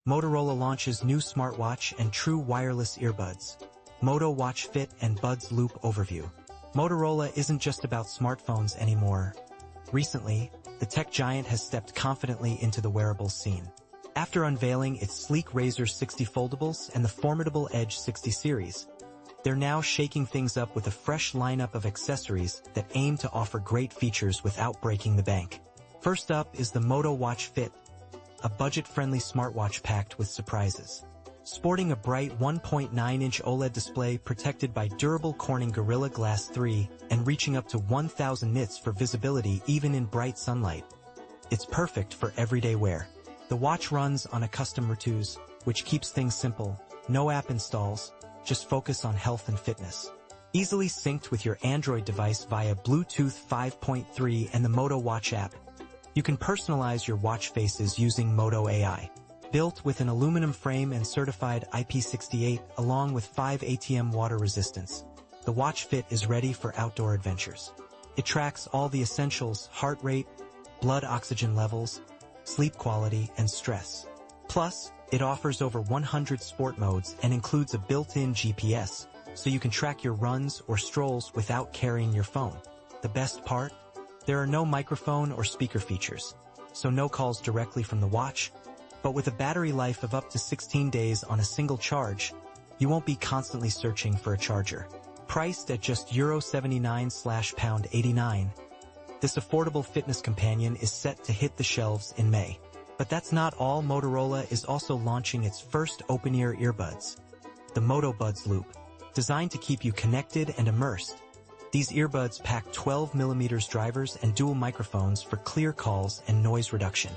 Motorola launches new smartwatch and true wireless earbuds. Moto Watch Fit and Buds Loop overview. Motorola isn't just about smartphones anymore. Recently, the tech giant has stepped confidently into the wearables scene. After unveiling its sleek Razr 60 foldables and the formidable Edge 60 series, they're now shaking things up with a fresh lineup of accessories that aim to offer great features without breaking the bank. First up is the Moto Watch Fit, a budget-friendly smartwatch packed with surprises. Sporting a bright 1.9-inch OLED display protected by durable Corning Gorilla Glass 3 and reaching up to 1,000 nits for visibility even in bright sunlight. It's perfect for everyday wear. The watch runs on a custom Bluetooth, which keeps things simple, no app installs, just focus on health and fitness. Easily synced with your Android device via Bluetooth 5.3 and the Moto Watch app. You can personalize your watch faces using Moto AI. Built with an aluminum frame and certified IP68 along with 5 ATM water resistance, the Watch Fit is ready for outdoor adventures. It tracks all the essentials: heart rate, blood oxygen levels, sleep quality, and stress. Plus, it offers over 100 sport modes and includes a built-in GPS, so you can track your runs or strolls without carrying your phone. The best part? There are no microphone or speaker features, so no calls directly from the watch, but with a battery life of up to 16 days on a single charge, you won't be constantly searching for a charger. Priced at just €79/£89, this affordable fitness companion is set to hit the shelves in May. But that's not all. Motorola is also launching its first open-ear earbuds, the Moto Buds Loop, designed to keep you connected and immersed. These earbuds pack 12mm drivers and dual microphones for clear calls and noise reduction.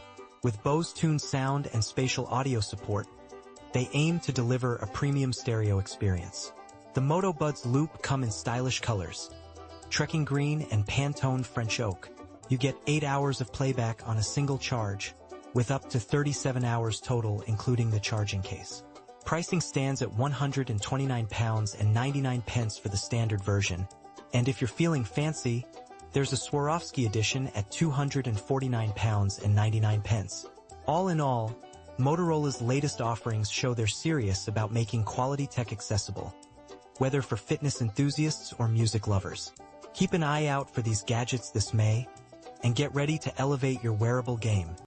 With Bose-tuned sound and spatial audio support, they aim to deliver a premium stereo experience. The Moto Buds Loop come in stylish colors: trekking green and Pantone French oak. You get 8 hours of playback on a single charge, with up to 37 hours total including the charging case. Pricing stands at £129.99 for the standard version, and if you're feeling fancy, there's a Swarovski edition at £249.99. All in all, Motorola's latest offerings show they're serious about making quality tech accessible, whether for fitness enthusiasts or music lovers. Keep an eye out for these gadgets this May, and get ready to elevate your wearable game.